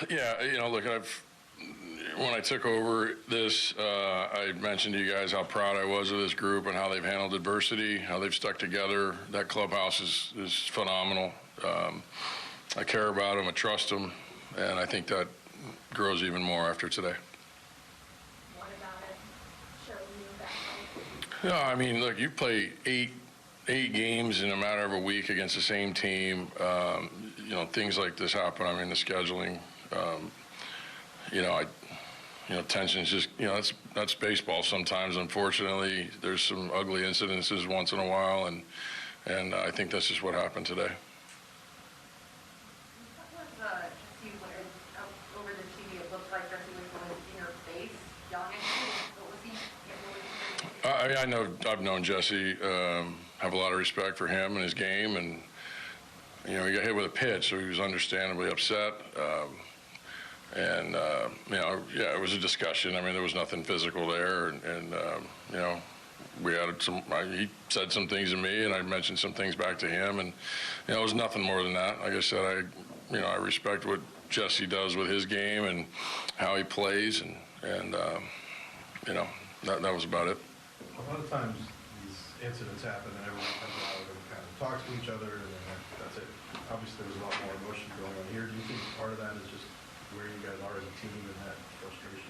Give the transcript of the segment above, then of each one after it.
Yeah, look, when I took over this, I mentioned to you guys how proud I was of this group and how they've handled adversity, how they've stuck together. That clubhouse is phenomenal. I care about them, I trust them, and I think that grows even more after today. What about it showed you that? No, I mean, look, you play eight games in a matter of a week against the same team. Things like this happen. I mean, the scheduling. Tension's just, that's baseball sometimes. Unfortunately, there's some ugly incidences once in a while, and I think that's just what happened today. What was Jesse over the TV? It looked like Jesse was going in your face, yelling at you. What was he? I've known Jesse. Have a lot of respect for him and his game, and he got hit with a pitch, so he was understandably upset. It was a discussion. I mean, there was nothing physical there, and we had he said some things to me, and I mentioned some things back to him, and it was nothing more than that. Like I said, I respect what Jesse does with his game and how he plays, and that was about it. A lot of times these incidents happen and everyone comes out and kind of talks to each other, and then that's it. Obviously, there's a lot more emotion going on here. Do you think part of that is just where you guys are as a team and that frustration?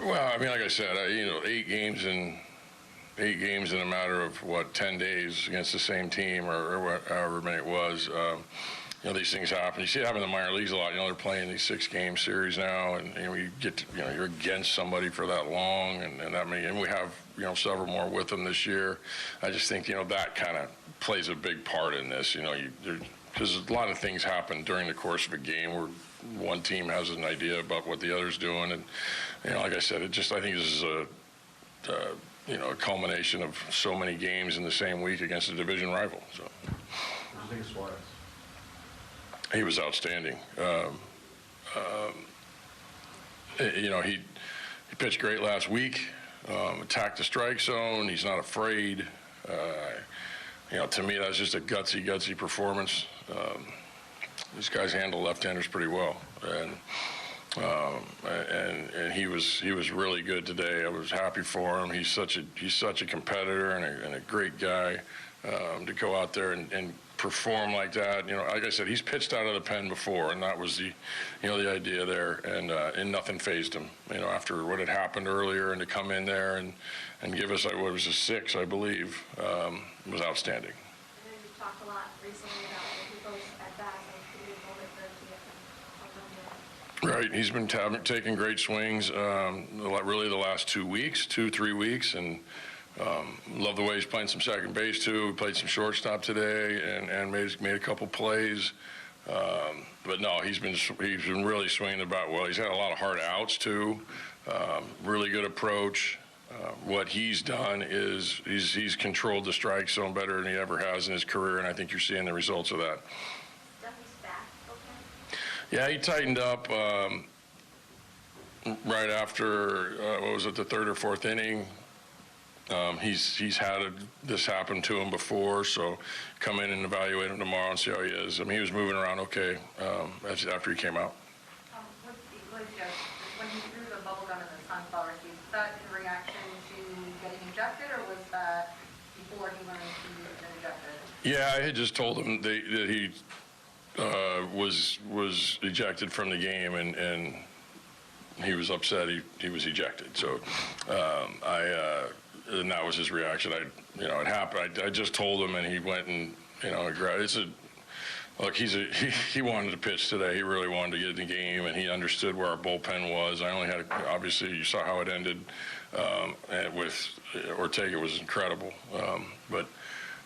Well, I mean, like I said, 8 games in a matter of 10 days against the same team, or however many it was. These things happen. You see it happen in the minor leagues a lot. They're playing these 6-game series now, and you get to, you're against somebody for that long, and that many. And we have several more with them this year. I just think that kind of plays a big part in this. Because a lot of things happen during the course of a game where one team has an idea about what the other's doing, and like I said, I think this is a culmination of so many games in the same week against a division rival. So, what do you think of Suarez? He was outstanding. He pitched great last week. Attacked the strike zone. He's not afraid. To me, that's just a gutsy performance. These guys handle left-handers pretty well, and he was really good today. I was happy for him. He's such a competitor and a great guy to go out there and perform like that. Like I said, he's pitched out of the pen before, and that was the idea there, and nothing fazed him. After what had happened earlier, and to come in there and give us what was a 6, I believe, was outstanding. And then you talked a lot recently about people's at-bats, and it could be a moment for him to get some. Right, he's been taking great swings, really the last 2 weeks, 2-3 weeks, and love the way he's playing some second base too. He played some shortstop today and made a couple plays. But no, he's been really swinging the bat well. He's had a lot of hard outs too. Really good approach. What he's done is he's controlled the strike zone better than he ever has in his career, and I think you're seeing the results of that. Duffy's back, okay? Yeah, he tightened up right after the 3rd or 4th inning. He's had this happen to him before, so come in and evaluate him tomorrow and see how he is. I mean, he was moving around okay after he came out. When he threw the bubble gum in the sunflower seeds, was that in reaction to getting injected, or was that before he learned he was injected? Yeah, I had just told him that he was ejected from the game, and he was upset he was ejected. So and that was his reaction. It happened. I just told him, and he went and look. He wanted to pitch today. He really wanted to get in the game, and he understood where our bullpen was. I only had obviously you saw how it ended, and with Ortega was incredible. But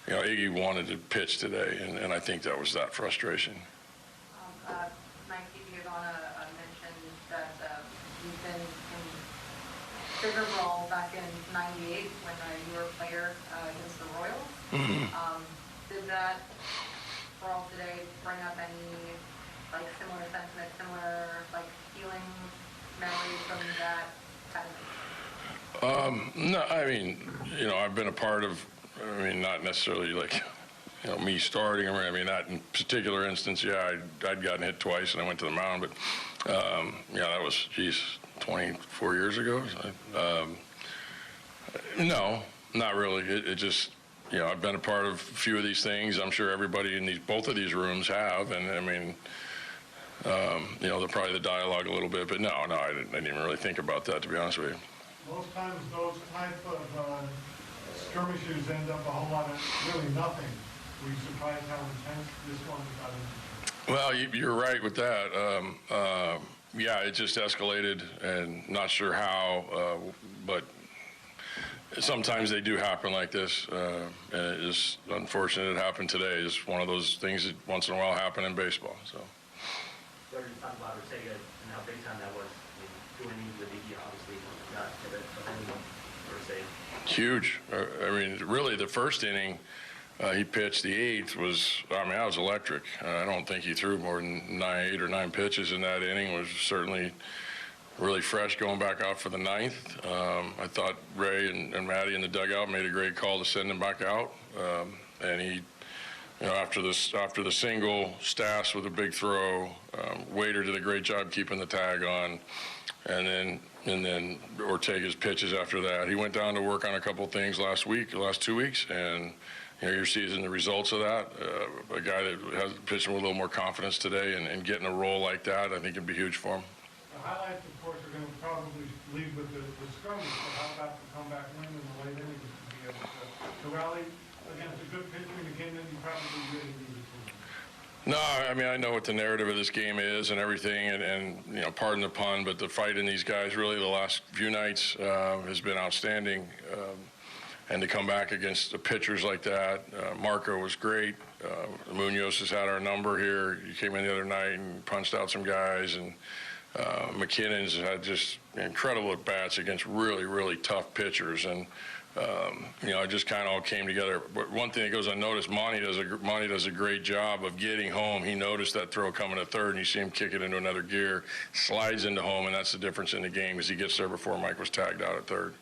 Iggy wanted to pitch today, and I think that was that frustration. Mike DiGiovanna mentioned that you've been in bigger role back in '98 when you were a player against the Royals. Mm-hmm. Did that brawl today bring up any similar sentiment, similar feelings, memories from that kind of thing? No, I mean, I've been a part of. I mean, not necessarily me starting. I mean, that in particular instance, yeah, I'd gotten hit twice and I went to the mound, but yeah, that was, 24 years ago. No, not really. It just, I've been a part of a few of these things. I'm sure everybody in both of these rooms have, and I mean, they're probably the dialogue a little bit, but no, I didn't even really think about that, to be honest with you. Most times those type of skirmishes end up a whole lot of really nothing. Were you surprised how intense this one got into? Well, you're right with that. Yeah, it just escalated, and not sure how, but sometimes they do happen like this, and it is unfortunate it happened today. It's one of those things that once in a while happen in baseball. So. You already talked about Ortega and how big time that was. Doing with the obviously not hit it of anyone or say. Huge. I mean, really, the first inning he pitched, the eighth was, I mean, that was electric. I don't think he threw more than 8 or 9 pitches in that inning. Was certainly really fresh going back out for the ninth. I thought Ray and Matty in the dugout made a great call to send him back out, and he. After the single, Stas with a big throw, Waiter did a great job keeping the tag on, and then Ortega's pitches after that. He went down to work on a couple of things last 2 weeks, and you're seeing the results of that. A guy that has pitching with a little more confidence today and getting a role like that, I think it'd be huge for him. The highlights, of course, are going to probably lead with the skirmish, but how about the comeback win in the late innings to be able to rally against a good pitcher in a game that you probably really needed to win? No, I mean, I know what the narrative of this game is and everything, and pardon the pun, but the fight in these guys really the last few nights has been outstanding. And to come back against the pitchers like that, Marco was great. Munoz has had our number here. He came in the other night and punched out some guys, and McKinnon's had just incredible at-bats against really, really tough pitchers. And it just kind of all came together. But one thing that goes unnoticed, Monty does a great job of getting home. He noticed that throw coming to third, and you see him kick it into another gear, slides into home, and that's the difference in the game, because he gets there before Mike was tagged out at third.